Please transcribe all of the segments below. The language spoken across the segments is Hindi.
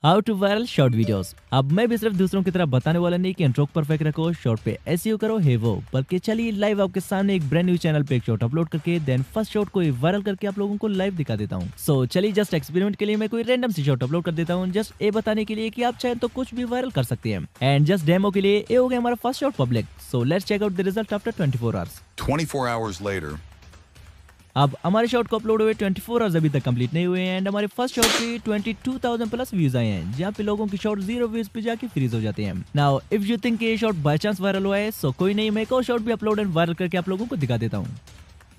How to viral short videos. अब मैं भी सिर्फ दूसरों की तरह बताने वाला नहीं कि इंट्रो परफेक्ट रखो, शॉर्ट पे एसईओ करो, हे वो, बल्कि चलिए लाइव आपके सामने एक ब्रांड न्यू चैनल पे एक शॉर्ट अपलोड करके देन फर्स्ट शॉर्ट को वायरल करके आप लोगों को लाइव दिखा देता हूँ। सो चलिए जस्ट एक्सपेरिमेंट के लिए मैं कोई रैंडम सी शॉर्ट अपलोड कर देता हूँ, जस्ट ये बताने के लिए कि आप चाहे तो कुछ भी वायरल कर सकते हैं। एंड जस्ट डेमो के लिए ये हो गया हमारा first short public. So let's check out the result after 24 hours. 24 hours later. अब हमारे शॉट को अपलोड हुए 24 आवर्स अभी तक कंप्लीट नहीं हुए हैं एंड हमारे फर्स्ट शॉट पे 22,000 प्लस व्यूज आए हैं, जहाँ पे लोगों की शॉट 0 व्यूज पे जाके फ्रीज हो जाते हैं। नाउ इफ यू थिंक ये शॉट बाय चांस वायरल हुआ है, सो कोई नहीं, मैं एक और शॉट भी अपलोड एंड वायरल करके आप लोगों को दिखा देता हूँ।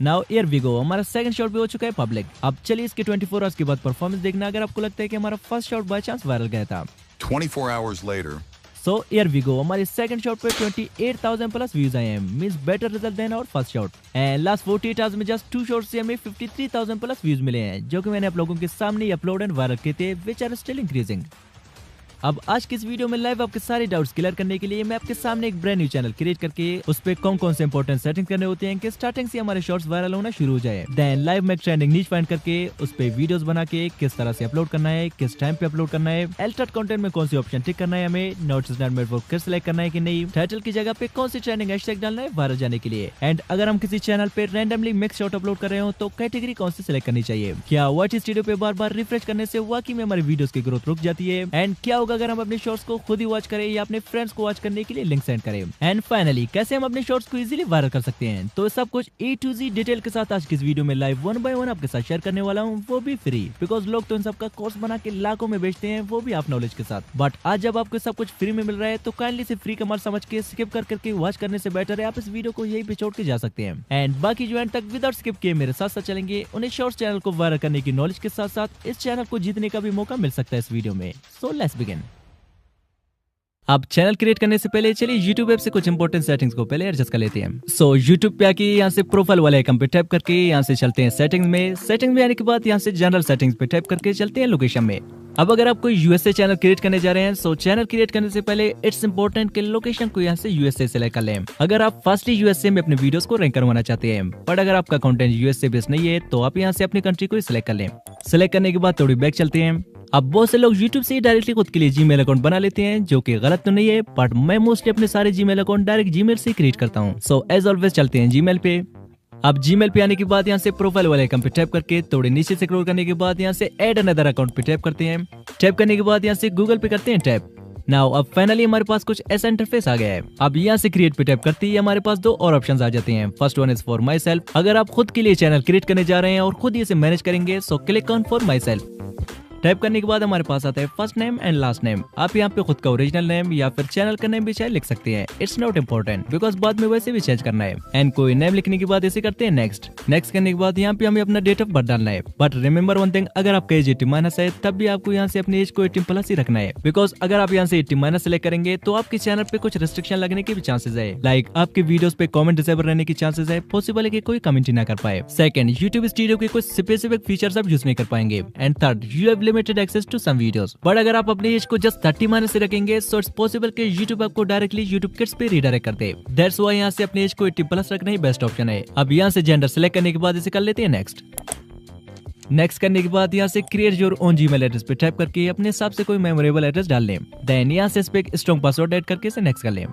नाउ हियर वी गो, हमारा सेकंड शॉट भी हो चुका है पब्लिक। अब चलिए इसके 24 आवर्स के बाद परफॉर्मेंस देखना, अगर आपको लगता है कि हमारा first shot by chance viral गया था। 24 hours later. So here we go, हमारे सेकंड शॉट पे 28,000 प्लस व्यूज आए हैं, means better result than our first shot. And last 48 hours में जस्ट 2 शॉट्स से हमें 53,000 प्लस व्यूज मिले हैं, जो कि मैंने आप लोगों के सामने अपलोड एंड वायरल किए थे, व्हिच आर स्टिल इंक्रीजिंग। अब आज की इस वीडियो में लाइव आपके सारे डाउट्स क्लियर करने के लिए मैं आपके सामने एक ब्रांड न्यू चैनल क्रिएट करके उस पे कौन कौन से इंपॉर्टेंट सेटिंग करने होते हैं कि स्टार्टिंग से हमारे शॉर्ट्स वायरल होना शुरू हो जाए। देन लाइव में ट्रेंडिंग नीच फाइंड करके उस पे वीडियोस बना के किस तरह से अपलोड करना है, किस टाइम पे अपलोड करना है, एल्टर्ड कंटेंट में कौन सी ऑप्शन टिक करना है, हमें नोट्स नेटवर्क किस सिलेक्ट करना है कि नहीं, टाइटल की जगह पे कौन सी ट्रेंडिंग हैशटैग डालना है वायरल जाने के लिए। एंड अगर हम किसी चैनल पे रैंडमली मिक्स शॉट अपलोड कर रहे हो तो कैटेगरी कौन सी सिलेक्ट करनी चाहिए, क्या वाच स्टूडियो पे बार बार रिफ्रेश करने से वाकई में हमारी वीडियोस की ग्रोथ रुक जाती है, एंड क्या होगा अगर हम अपने शॉर्ट्स को खुद ही वॉच करें या अपने फ्रेंड्स को वॉच करने के लिए लिंक सेंड करें, एंड फाइनली कैसे हम अपने शॉर्ट्स को इजीली वायरल कर सकते हैं। तो सब कुछ A to Z डिटेल के साथ आज की इस वीडियो में लाइव 1 by 1 आपके साथ शेयर करने वाला हूँ, वो भी फ्री, बिकॉज लोग तो इन सब का कोर्स बना के लाखों में बेचते हैं, वो भी आप नॉलेज के साथ। बट आज जब आपको सब कुछ फ्री में मिल रहा है तो काइंडली से फ्री का माल समझ के स्किप कर करके वॉच करने से बेटर है आप इस वीडियो को यही पे छोड़ के जा सकते हैं। एंड बाकी जो एंड तक विदाउट स्किप किए मेरे साथ साथ चलेंगे, उन्हें शॉर्ट्स चैनल को वायरल करने की नॉलेज के साथ साथ इस चैनल को जीतने का भी मौका मिल सकता है इस वीडियो में। So let's begin. अब चैनल क्रिएट करने से पहले चलिए YouTube ऐप से कुछ इंपॉर्टेंट सेटिंग्स को पहले एडजस्ट कर लेते हैं। सो YouTube पे आके यहाँ से प्रोफाइल वाले आइकन पे टैप करके यहाँ से चलते हैं सेटिंग्स में। सेटिंग्स में आने के बाद यहाँ से जनरल सेटिंग्स पे टैप करके चलते हैं लोकेशन में। अब अगर आप कोई यूएसए चैनल क्रिएट करने जा रहे हैं, सो चैनल क्रिएट करने से पहले इट्स इंपॉर्टेंट कि लोकेशन को यहाँ से यूएसए सेलेक्ट कर लें, अगर आप फर्स्टली यूएसए में अपने वीडियोस को रैंक करवाना चाहते हैं। बट अगर आपका कंटेंट यूएसए बेस्ड नहीं है तो आप यहाँ से अपनी कंट्री को सिलेक्ट कर लें। सिलेक्ट करने के बाद थोड़ी बैक चलते हैं। अब बहुत से लोग YouTube से ही डायरेक्टली खुद के लिए जीमेल अकाउंट बना लेते हैं, जो कि गलत तो नहीं है, बट मैं मोस्टली अपने सारे जीमेल अकाउंट डायरेक्ट जीमेल से क्रिएट करता हूँ। सो एज ऑलवेज चलते हैं जीमेल पे। अब जीमेल पे आने के बाद यहाँ से प्रोफाइल वाले आइकन पे टैप करके थोड़े नीचे से स्क्रॉल करने के बाद यहाँ से ऐड अनदर अकाउंट पे टैप करते हैं। टैप करने के बाद यहाँ से गूगल पे करते हैं टैप। नाउ अब फाइनली हमारे पास कुछ ऐसा इंटरफेस आ गया है। अब यहाँ से क्रिएट पे टैप करते ही हमारे पास 2 और ऑप्शंस आ जाते हैं। First one is for my self, अगर आप खुद के लिए चैनल क्रिएट करने जा रहे हैं और खुद इसे मैनेज करेंगे, so click on for my self. Type करने के बाद हमारे पास आता है first name and last name. आप यहाँ पे खुद का ओरिजिनल नेम या फिर चैनल का नेम भी चाहे लिख सकते हैं, इट्स नॉट इम्पोर्टेंट बिकॉज बाद में वैसे भी चेंज करना है। एंड कोई नेम लिखने के बाद इसे करते हैं नेक्स्ट। नेक्स्ट करने के बाद यहाँ पे हमें अपना डेट ऑफ बर्थ डालना है। बट रिमेंबर वन थिंग, अगर आपका एज 18 है तब भी आपको यहाँ से अपनी एज को 18 प्लस ही रखना है, बिकॉज अगर आप यहाँ से 18 सेलेक्ट करेंगे तो आपके चैनल पे कुछ रिस्ट्रिक्शन लगने के भी चांसेस है, लाइक आपके वीडियोस पे कमेंट डिसेबल रहने की चांसेस है, पॉसिबल है कि कोई कमेंट ही ना कर पाए। सेकंड, YouTube स्टूडियो के कुछ स्पेसिफिक फीचर्स आप यूज नहीं कर पाएंगे। And third, you have limited access to some videos. But अगर आप अपनी एज को जस्ट 30 से रखेंगे, सो इट्स पॉसिबल कि YouTube आपको डायरेक्टली YouTube किड्स पे रीडायरेक्ट कर दे। दैट्स व्हाई यहाँ से अपनी एज को 18 प्लस रखना ही बेस्ट ऑप्शन है। अब यहाँ से जेंडर सेलेक्ट करने के बाद इसे कर लेते हैं नेक्स्ट। नेक्स्ट करने के बाद यहाँ से create your own Gmail address पे टाइप करके अपने हिसाब से कोई मेमोरेबल एड्रेस डाल लें। देन यहाँ से इस पे एक स्ट्रॉन्ग पासवर्ड ऐड करके इसे नेक्स्ट कर लें।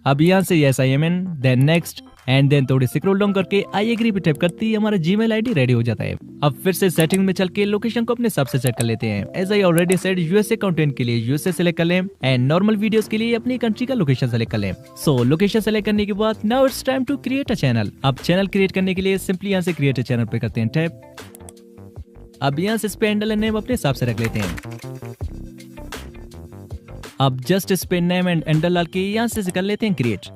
अब यहाँ से yes I am in, then next, and then थोड़ी स्क्रॉल डाउन करके आई एग्री पे टाइप करते ही हमारा जीमेल आईडी रेडी हो जाता है। अब फिर से सेटिंग में चल के लोकेशन को अपने हिसाब से सेट कर लेते हैं। As I already said, USA content के लिए यूएसए सेलेक्ट कर लें एंड नॉर्मल वीडियोस के लिए अपनी कंट्री का लोकेशन सेलेक्ट कर लें। सो लोकेशन सेलेक्ट करने के बाद now it's time to create a channel. अब चैनल क्रिएट करने के लिए सिंपली यहाँ से क्रिएट अ चैनल पे करते हैं टैप। अब यहाँ से इस पे हैंडल नेम अपने हिसाब से रख लेते हैं। अब जस्ट इस पे नेम एंड हैंडल डाल के यहाँ से कर लेते हैं क्रिएट।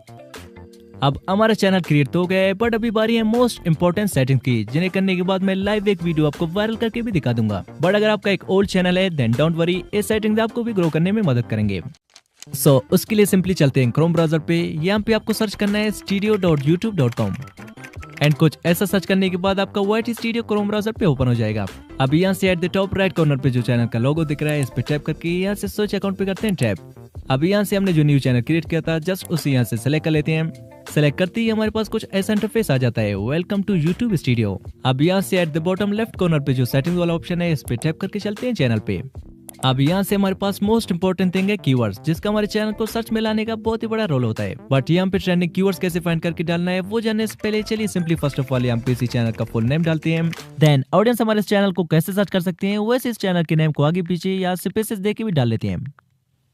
अब हमारा चैनल क्रिएट तो हो गया है, बट अभी बारी है मोस्ट इंपॉर्टेंट सेटिंग की, जिन्हें करने के बाद मैं लाइव एक वीडियो आपको वायरल करके भी दिखा दूंगा। बट अगर आपका एक ओल्ड चैनल है देन डोंट वरी, ये सेटिंग्स आपको भी ग्रो करने में मदद करेंगे। सो उसके लिए सिंपली चलते हैं क्रोम ब्राउजर पे। यहाँ पे आपको सर्च करना है studio.youtube.com एंड कुछ ऐसा सर्च करने के बाद आपका YT स्टूडियो क्रोम ब्राउजर पे ओपन हो जाएगा। अब यहाँ से at the top right corner पे जो चैनल का लोगो दिख रहा है, इस पे टैप करके यहाँ से सर्च अकाउंट पे करते हैं टैप। अब यहाँ से हमने जो न्यू चैनल क्रिएट किया था जस्ट उसी यहाँ से सेलेक्ट कर लेते हैं। सेलेक्ट करते ही हमारे पास कुछ ऐसा इंटरफेस आ जाता है, वेलकम टू YouTube स्टूडियो। अब यहाँ से at the bottom left corner पे जो सेटिंग वाला ऑप्शन है, इस पे टैप करके चलते हैं चैनल पे। अब यहाँ से हमारे पास मोस्ट इंपोर्टेंट थिंग है कीवर्ड्स, जिसका हमारे चैनल को सर्च में लाने का बहुत ही बड़ा रोल होता है। बट यहाँ पे ट्रेंडिंग कीवर्ड्स कैसे फाइंड करके डालना है वो जानने से पहले चलिए सिंपली फर्स्ट ऑफ ऑल यहाँ पे इसी चैनल का फुल नेम डालते हैं। देन ऑडियंस हमारे इस चैनल को कैसे सर्च कर सकते हैं वैसे इस चैनल के नेम को आगे पीछे या स्पेसेस देके भी डाल लेते हैं।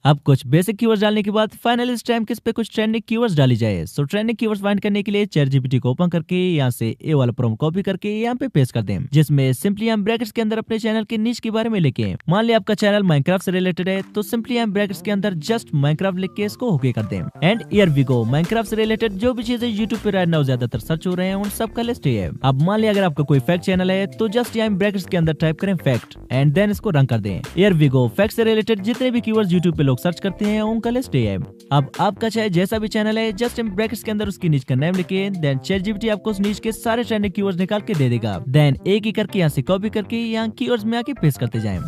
अब कुछ बेसिक कीवर्ड्स डालने के बाद फाइनली इस टाइम किस पे कुछ ट्रेंडिंग कीवर्ड्स डाली जाए। सो ट्रेंडिंग कीवर्ड्स फाइंड करने के लिए ChatGPT को ओपन करके यहाँ से ए वाला प्रॉम्प्ट कॉपी करके यहाँ पे पेस्ट कर दें, जिसमें सिंपली हम ब्रैकेट्स के अंदर अपने चैनल के नीच के बारे में लिखे। मान लिया आपका चैनल माइनक्राफ्ट से रिलेटेड है तो सिंपली हम ब्रैकेट्स के अंदर जस्ट माइनक्राफ्ट लिख के इसको ओके कर दें। And here we go, Minecraft से रिलेटेड जो भी चीजें यूट्यूब पे राइट नाउ ज्यादातर सर्च हो रहे हैं उन सब का लिस्ट है। अब मान लिया अगर आपका कोई फैक्ट चैनल है तो जस्ट यहाँ ब्रैकेट्स के अंदर टाइप करें फैक्ट एंड देन इसको रन कर दें। हियर वी गो, फैक्ट से रिलेटेड जितने भी कीवर्ड्स यूट्यूब पे लोग सर्च करते हैं उनका लिस्ट है। अब आपका चाहे जैसा भी चैनल है जस्ट इन ब्रैकेट्स के अंदर उसकी नीच का नाम लिखिए। देन ChatGPT आपको उस नीच के सारे ट्रेंडिंग कीवर्ड्स निकाल के दे देगा। देन एक ही करके यहाँ से कॉपी करके यहाँ कीवर्ड्स में आके पेस्ट करते जाएं।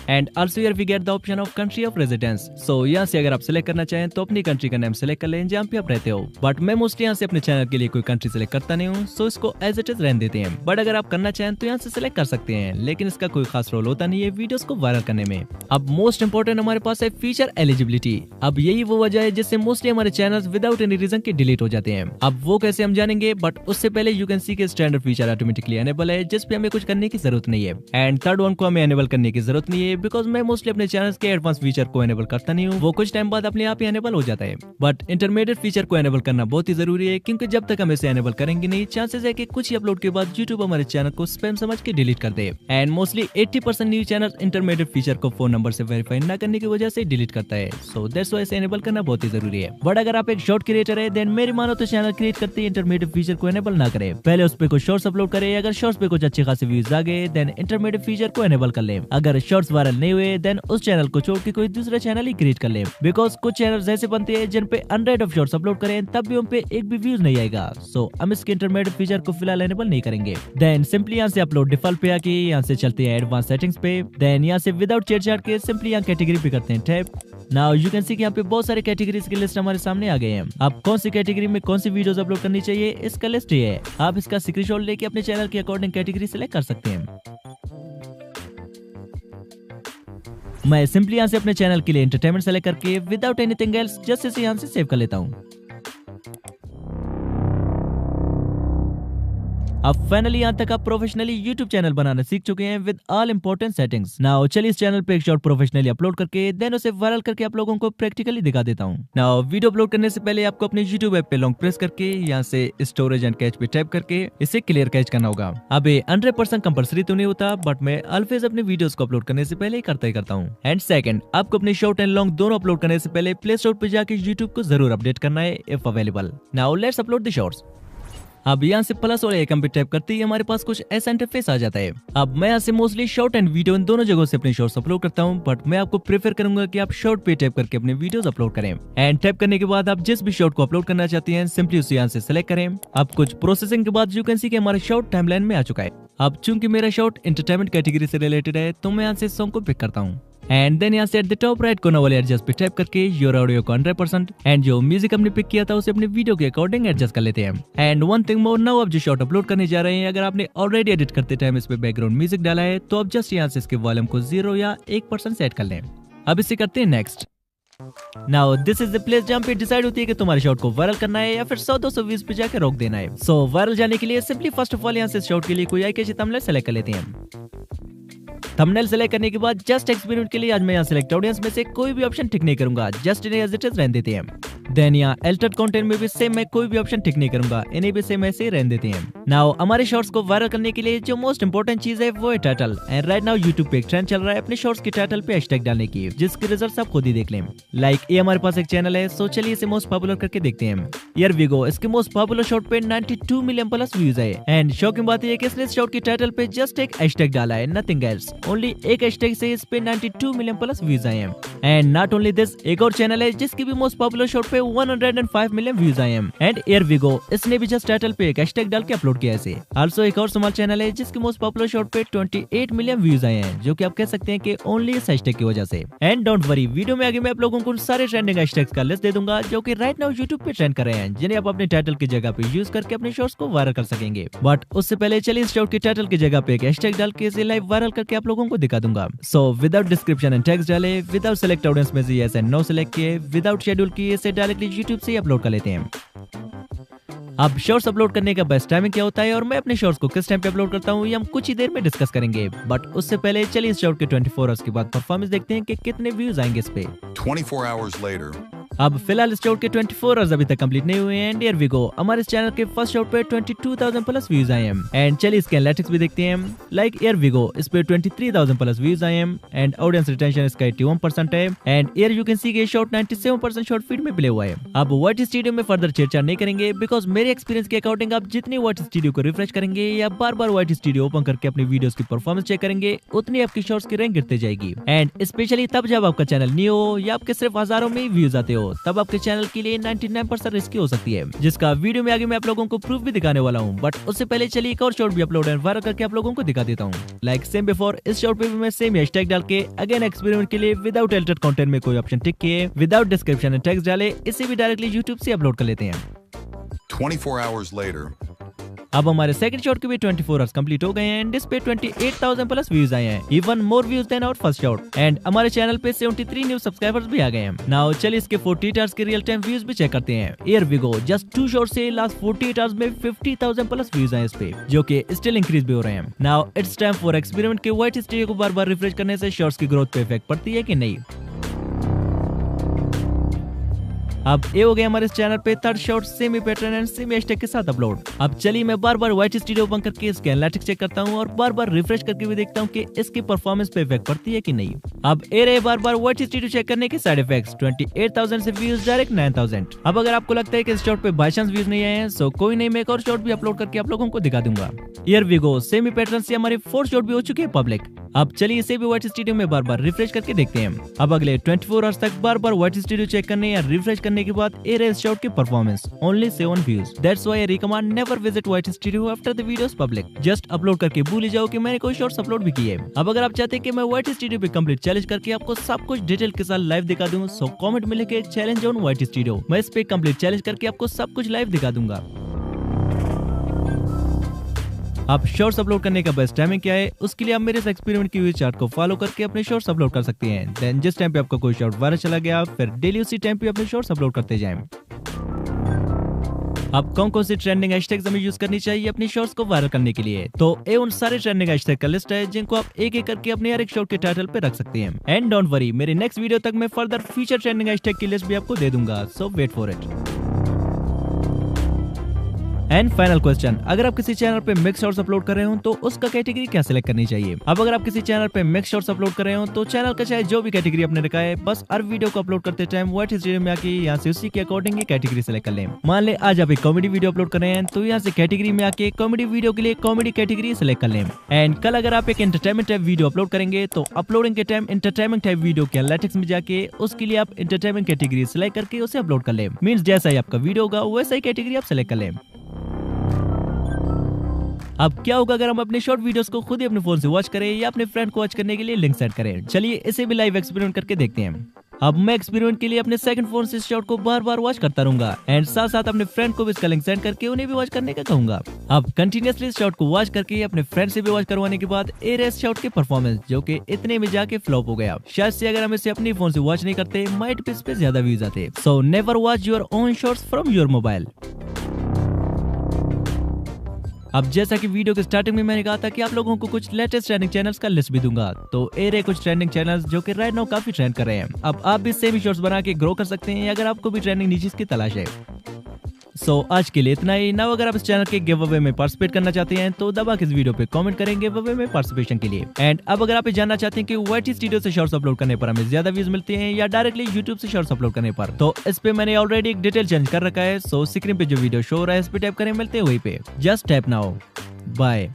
And also here we get the option of country of residence. So यहाँ से अगर आप सिलेक्ट करना चाहें तो अपनी कंट्री का नाम सिलेक्ट कर लें जहाँ पे आप रहते हो। बट मैं मोस्टली यहाँ से अपने चैनल के लिए कोई कंट्री सिलेक्ट करता नहीं हूँ, सो इसको एज इट इज रहने देते हैं। बट अगर आप करना चाहें तो यहाँ से सिलेक्ट कर सकते हैं, लेकिन इसका कोई खास रोल होता नहीं है वीडियोस को वायरल करने में। अब मोस्ट इंपोर्टेंट हमारे पास है फीचर एलिजिबिलिटी। अब यही वो वजह है जिससे मोस्टली हमारे चैनल विदाउट एनी रीजन के डिलीट हो जाते हैं। अब वो कैसे हम जानेंगे, बट उससे पहले यू कैन सी के स्टैंडर्ड फीचर ऑटोमेटिकली एनेबल है जिसपे हमें कुछ करने की जरूरत नहीं है। एंड थर्ड वन को हमें एनेबल करने की जरूरत नहीं है बिकॉज मैं मोस्टली अपने चैनल के एडवांस फीचर को एनेबल करता नहीं हूँ, वो कुछ टाइम बाद अपने आप ही एनेबल हो जाता है। बट इंटरमीडिएट फीचर को एनेबल करना बहुत ही जरूरी है, क्योंकि जब तक हम इसे एनेबल करेंगे नहीं चांसेस है कि कुछ ही अपलोड के बाद यूट्यूब हमारे चैनल को स्पैम समझ के डिलीट कर दे। And mostly 80% new channel intermediate feature को फोन नंबर से वेरीफाई न करने की वजह से डिलीट करता है। सो दैट्स व्हाई इसे एनेबल करना बहुत ही जरूरी है। बट अगर आप एक शॉर्ट क्रिएटर है देन मेरी मानो तो चैनल क्रिएट करते ही इंटरमीडिएट फीचर को एनेबल ना करे, पहले उस पे कुछ शॉर्ट्स अपलोड करे। अगर शॉर्ट्स पे कुछ अच्छे खासे व्यूज आ गए देन इंटरमीडिएट फीचर को एनेबल कर ले। अगर शॉर्ट्स वायरल नहीं हुए देन उस चैनल को छोड़ के कोई दूसरा चैनल ही क्रिएट कर ले, बिकॉज कुछ चैनल ऐसे बनते हैं जिन पे 100 ऑफ शॉर्ट्स अपलोड करें तब भी उन पे एक भी व्यूज नहीं आएगा। सो हम इसके इंटरमीडिएट फीचर को फिलहाल एनेबल नहीं करेंगे। देन सिंपली यहाँ से अपलोड डिफॉल्ट पे आके यहाँ से चलते हैं एडवांस सेटिंग्स पे। देन यहाँ से विदाउट चेट चाट के सिंपली यहाँ कैटेगरी पे करते हैं tap. Now you can see कि यहाँ पे बहुत सारे कैटेगरीज की लिस्ट हमारे सामने आ गए हैं। अब कौन सी कैटेगरी में कौन सी वीडियोस अपलोड करनी चाहिए इसका लिस्ट ये है। आप इसका स्क्रीनशॉट लेके अपने चैनल के अकॉर्डिंग कैटेगरी सिलेक्ट कर सकते हैं। मैं सिंपली यहाँ से अपने चैनल के लिए एंटरटेनमेंट सेलेक्ट करके विदाउट एनीथिंग एल्स जस्ट इसे यहाँ से सेव कर लेता हूँ। अब फाइनली यहाँ तक आप प्रोफेशनली YouTube चैनल बनाना सीख चुके हैं with all important settings. Now चलिए इस चैनल पे एक शॉर्ट प्रोफेशनली अपलोड करके देन उसे वायरल करके आप लोगों को प्रैक्टिकली दिखा देता हूँ। नाउ वीडियो अपलोड करने से पहले आपको अपने YouTube ऐप पे लॉन्ग प्रेस करके यहाँ से स्टोरेज एंड कैच पे टैप करके इसे क्लियर कैच करना होगा। अब ये 100% कंपल्सरी तो नहीं होता, बट मैं ऑलवेज अपने वीडियोस को अपलोड करने से पहले ही करता हूँ। एंड सेकंड, आपको अपने शॉर्ट एंड लॉन्ग दोनों अपलोड करने से पहले प्ले स्टोर पे जाके YouTube को जरूर अपडेट करना है if available. Now let's upload the shorts. अब यहाँ से प्लस और आइकन पे टैप करते ही हमारे पास कुछ ऐसा इंटरफेस आ जाता है। अब मैं यहाँ से मोस्टली शॉर्ट एंड वीडियो इन दोनों जगहों से अपने शॉर्ट्स अपलोड करता हूँ, बट मैं आपको प्रेफर करूंगा कि आप शॉर्ट पे टैप करके अपने वीडियोस अपलोड करें। एंड टैप करने के बाद आप जिस भी शॉर्ट को अपलोड करना चाहते हैं सिंपली उसे यहाँ से सिलेक्ट करें। अब कुछ प्रोसेसिंग के बाद यू कैन सी कि हमारा शॉर्ट टाइमलाइन में आ चुका है। अब चूंकि मेरा शॉर्ट एंटरटेनमेंट कैटेगरी से रिलेटेड है तो मैं यहाँ से सॉन्ग को पिक करता हूँ। एंड देन यहाँ से at the top right corner वाले एडजस्ट पे टैप करके योर ऑडियो को 100% एंड जो म्यूजिक हमने पिक किया था उसे अपने वीडियो के अकॉर्डिंग एडजस्ट कर लेते हैं। And one thing more, now आप जो शॉर्ट अपलोड करने जा रहे हैं अगर आपने ऑलरेडी एडिट करते टाइम इस पे बैकग्राउंड म्यूजिक डाला है तो आप जस्ट यहाँ से इसके वॉल्यूम को 0 या 1% सेट कर लें। अब इसे करते हैं next. Now this is the place जहाँ पे डिसाइड होती है कि तुम्हारे शॉर्ट को वायरल करना है या फिर 100-200 व्यूज पे जाकर रोक देना है। सो वायरल जाने के लिए सिंपली फर्स्ट ऑफ ऑल यहाँ से शॉर्ट के लिए कोई आई कैची थंबनेल सेलेक्ट कर लेते हैं। थंबनेल सेलेक्ट करने के बाद जस्ट एक्सपेरिमेंट के लिए आज मैं यहाँ सिलेक्ट ऑडियंस में से कोई भी ऑप्शन टिक नहीं करूंगा, जस्ट इन्हें एज इट इज रहने देते हैं। देन यहाँ एल्टर्ड कंटेंट में भी सेम मैं कोई भी ऑप्शन टिक नहीं करूंगा, इन्हें भी सेम ऐसे ही रहने देते हैं। नाउ हमारे शॉर्ट्स को वायरल करने के लिए जो मोस्ट इंपोर्टेंट चीज है वो है title. And right now YouTube पे एक ट्रेंड चल रहा है अपने शॉर्ट्स के टाइटल पे हैशटैग डालने की, जिसके रिजल्ट आप खुद ही देख लें। लाइक ये हमारे पास एक चैनल है, सो चलिए इसे मोस्ट पॉपुलर करके देखते हैं। हियर वी गो, इसके मोस्ट पॉपुलर शॉर्ट पे 92 मिलियन प्लस व्यूज है। एंड शॉकिंग बात है कि इसने इस शॉर्ट के टाइटल पे जस्ट एक हैशटैग डाला है, नथिंग एल्स, ओनली एक हैशटैग से इस पे 92 मिलियन प्लस व्यूज आए हैं। एंड नॉट ओनली दिस, एक और चैनल है जिसकी भी मोस्ट पॉपुलर शॉर्ट पे 105 मिलियन व्यूज आए हैं। एंड एयर वी गो, इसने भी जस्ट टाइटल पे एक हैशटैग डाल के अपलोड किया है। आल्सो एक और स्मॉल चैनल है जिसके मोस्ट पॉपुलर शॉर्ट पे 28 मिलियन व्यूज आए हैं, जो कि आप कह सकते हैं कि ओनली इस हैशटैग की वजह से। एंड डोंट वरी, वीडियो में आगे मैं आप लोगों को सारे ट्रेंडिंग हैशटैग्स का लिस्ट दे दूंगा जो कि राइट नाउ यूट्यूब पे ट्रेंड कर रहे हैं, जिन्हें आप अपने टाइटल की जगह पे यूज करके अपने शॉर्ट्स को वायरल कर सकेंगे। बट उससे पहले चलिए इस शॉर्ट के टाइटल की जगह पे एक हैशटैग डाल के इसे लाइव वायरल करके आप लोगों को दिखा दूंगा। So without description and text डाले, विदाउट सेलेक्ट ऑडियंस में से यस एंड नो सेलेक्ट किए, विदाउट शेड्यूल किए, इसे डायरेक्टली यूट्यूब से अपलोड कर लेते हैं। अब शॉर्ट्स अपलोड करने का बेस्ट टाइमिंग क्या होता है और मैं अपने शॉर्ट्स को किस टाइम पे अपलोड करता हूँ, ये हम कुछ ही देर में डिस्कस करेंगे। बट उससे पहले चलिए इस शॉर्ट के 24 आवर्स के बाद परफॉर्मेंस देखते हैं कि कितने व्यूज आएंगे इस पे। 24 hours later. अब फिलहाल इस शॉर्ट के 24 आवर्स अभी तक कंप्लीट नहीं हुए हैं। एंड हियर वी गो, हमारे इस चैनल के फर्स्ट शॉर्ट पे 22,000 प्लस व्यूज आए हैं। एंड चलिए इसके एनालिटिक्स भी देखते हैं। लाइक हियर वी गो, इस पे 23,000 प्लस व्यूज आए हैं। एंड ऑडियंस रिटेंशन इसका 81% है। And here you can see के शॉर्ट 97% शॉर्ट फीड में प्ले हुआ है। अब व्हाट स्टूडियो में फर्दर छेड़छाड़ नहीं करेंगे, बिकॉज मेरे एक्सपीरियंस के अकॉर्डिंग आप जितनी व्हाट स्टूडियो को रिफ्रेश करेंगे या बार बार व्हाट स्टूडियो ओपन करके अपनी वीडियोस की परफॉर्मेंस चेक करेंगे, उतनी आपकी शॉर्ट्स की रैंक गिरती जाएगी। एंड स्पेशली तब जब आपका चैनल न्यू हो या आपके सिर्फ हजारों में व्यूज आते हो, तब आपके चैनल के लिए 99% रिस्की हो सकती है, जिसका वीडियो में आगे मैं आप लोगों को प्रूफ भी दिखाने वाला हूँ। बट उससे पहले चलिए एक और शॉर्ट भी अपलोड वायरल करके आप लोगों को दिखा देता हूँ। लाइक सेम बिफोर, इस शॉर्ट पे भी मैं सेम हैशटैग डाल के अगेन एक्सपेरिमेंट के लिए विदाउट एडिटेड कंटेंट में कोई ऑप्शन टिक किए, विदाउट डिस्क्रिप्शन एंड टेक्स्ट डाले, इसे भी डायरेक्टली यूट्यूब से अपलोड कर लेते हैं। 24 hours later. अब हमारे सेकंड शॉट के भी 24 आवर्स कंप्लीट हो गए हैं। एंड इस पे 28,000 प्लस व्यूज आए हैं, even more views than our first shot. And हमारे चैनल पे 73 न्यू सब्सक्राइबर्स भी आ गए हैं। नाउ चलिए इसके 48 आवर्स के रियल टाइम व्यूज भी चेक करते हैं। Here we go, just 2 shot से लास्ट 48 आवर्स में 50,000 प्लस व्यूज आए इस पे, जो कि स्टिल इंक्रीज भी हो रहे हैं। Now it's time for experiment के व्हाट स्टूडियो को बार बार रिफ्रेश करने से शॉर्ट्स की ग्रोथ पे इफेक्ट पड़ती है कि नहीं। अब ये हो गया हमारे इस चैनल पे third shot semi pattern and semi hashtag के साथ अपलोड। अब चलिए मैं बार बार व्हाइट स्टूडियो ओपन करके इसके एनालिटिक्स चेक करता हूँ और बार बार रिफ्रेश करके भी देखता हूँ कि इसकी परफॉर्मेंस पे इफेक्ट पड़ती है कि नहीं। अब ए रहे बार बार व्हाइट स्टूडियो चेक करने के साइड इफेक्ट्स। 28,000 से व्यूज डायरेक्ट 9,000। अब अगर आपको लगता है कि इस शॉट पे बाय चांस व्यूज नहीं आए हैं, सो कोई नहीं, मैं एक और शॉट भी अपलोड करके आप लोगों को दिखा दूंगा। Here we go, semi pattern से हमारी 4 शॉट भी हो चुकी है पब्लिक। अब चलिए इसे भी व्हाइट स्टूडियो में बार बार रिफ्रेश करके देखते हैं। अब अगले 24 आवर्स तक बार बार व्हाइट स्टूडियो चेक करने या रिफ्रेश करने के बाद ए रहे शॉट की performance only 7 views. That's why I recommend never visit white studio after the videos public. Just upload करके भूल ही जाओ कि मैंने कोई शॉर्ट्स अपलोड भी किए। अब अगर आप चाहते हैं कि मैं व्हाइट स्टूडियो पे कंप्लीट चैलेंज करके आपको सब कुछ डिटेल के साथ लाइव दिखा दूं, सो कमेंट में लिखे चैलेंज ऑन व्हाइट स्टूडियो। मैं इस पे कंप्लीट चैलेंज करके आपको सब कुछ लाइव दिखा दूंगा। आप शॉर्ट्स अपलोड करने का बेस्ट टाइमिंग क्या है, उसके लिए आप मेरे इस एक्सपेरिमेंट की हुई चार्ट को फॉलो करके अपने शॉर्ट्स अपलोड कर सकते हैं। देन जिस टाइम पे आपका कोई शॉर्ट वायरल चला गया, फिर डेली उसी टाइम पे अपने शॉर्ट्स अपलोड करते जाएं। अब कौन कौन सी ट्रेंडिंग हैशटैग्स हमें यूज करनी चाहिए अपनी शॉर्ट्स को वायरल करने के लिए, तो ये उन सारे ट्रेंडिंग हैशटैग का लिस्ट है जिनको आप एक एक करके अपने हर एक शॉर्ट के टाइटल पे रख सकते हैं। एंड डोंट वरी, मेरे नेक्स्ट वीडियो तक मैं फर्दर फ्यूचर ट्रेंडिंग हैशटैग की लिस्ट भी आपको दे दूंगा, so wait for it. And final question, अगर आप किसी चैनल पे मिक्स शॉर्ट्स अपलोड कर रहे हो तो उसका कैटेगरी क्या सिलेक्ट करनी चाहिए। अब अगर आप किसी चैनल पे मिक्स शॉर्ट्स अपलोड कर रहे हो तो चैनल का चाहे जो भी कैटेगरी आपने रखा है, बस हर वीडियो को अपलोड करते टाइम व्हाइट स्टूडियो में आके यहाँ से उसी के अकॉर्डिंग कैटेगरी सिलेक्ट कर लें। मान ले आज आप एक कॉमेडी वीडियो अपलोड कर रहे हैं तो यहाँ से कैटेगरी में आके कॉमेडी वीडियो के लिए कॉमेडी कैटेगरी सिलेक्ट कर लें। एंड कल अगर आप एक एंटरटेनमेंट टाइप वीडियो अपलोड करेंगे तो अपलोडिंग के टाइम एंटरटेनमेंट टाइप वीडियो के एनालिटिक्स में जाके उसके लिए आप एंटरटेनमेंट कैटेगरी सिलेक्ट करके उसे अपलोड कर लें। मीन्स जैसा ही आपका वीडियो होगा वैसा ही कैटेगरी आप सिलेक्ट कर लें। अब क्या होगा अगर हम अपने शॉर्ट वीडियोस को खुद ही अपने फोन से वॉच करें या अपने फ्रेंड को वॉच करने के लिए लिंक सेट करें। चलिए इसे भी लाइव एक्सपेरिमेंट करके देखते हैं। अब मैं एक्सपेरिमेंट के लिए अपने सेकंड फोन से शॉट को बार बार वॉच करता रहूंगा एंड साथ साथ अपने फ्रेंड को भी इसका लिंक सेंड करके उन्हें भी वॉच करने का कहूंगा। अब कंटिन्यूअसली शॉट को वॉच करके अपने फ्रेंड से भी वॉच करवाने के बाद ए रेस शॉट की परफॉर्मेंस जो कि इतने में जाके फ्लॉप हो गया। शायद से अगर हम इसे अपने फोन से वॉच नहीं करते माइट पे इस पे ज्यादा व्यूज आते। So never watch your own shots from your mobile. अब जैसा कि वीडियो के स्टार्टिंग में मैंने कहा था कि आप लोगों को कुछ लेटेस्ट ट्रेंडिंग चैनल्स का लिस्ट भी दूंगा, तो ए रहे कुछ ट्रेंडिंग चैनल्स जो कि राइट नाउ काफी ट्रेंड कर रहे हैं। अब आप भी सेम शॉर्ट्स बना के ग्रो कर सकते हैं अगर आपको भी ट्रेंडिंग नीचेस की तलाश है। सो आज के लिए इतना ही। नाउ अगर आप इस चैनल के गिव अवे में पार्टिसिपेट करना चाहते हैं तो दबा के इस वीडियो पे कमेंट करें गिव अवे में पार्टिसिपेशन के लिए। एंड अब अगर आप ये जानना चाहते हैं कि व्हाइट स्टूडियो से शॉर्ट्स अपलोड करने पर हमें ज्यादा व्यूज मिलते हैं या डायरेक्टली यूट्यूब से शॉर्ट्स अपलोड करने पर, तो इस पे मैंने ऑलरेडी एक डिटेल चेंज कर रखा है। सो स्क्रीन पे जो वीडियो शो हो रहा है इस पे टैप करें, मिलते हैं वहीं पे। Just tap now. बाय।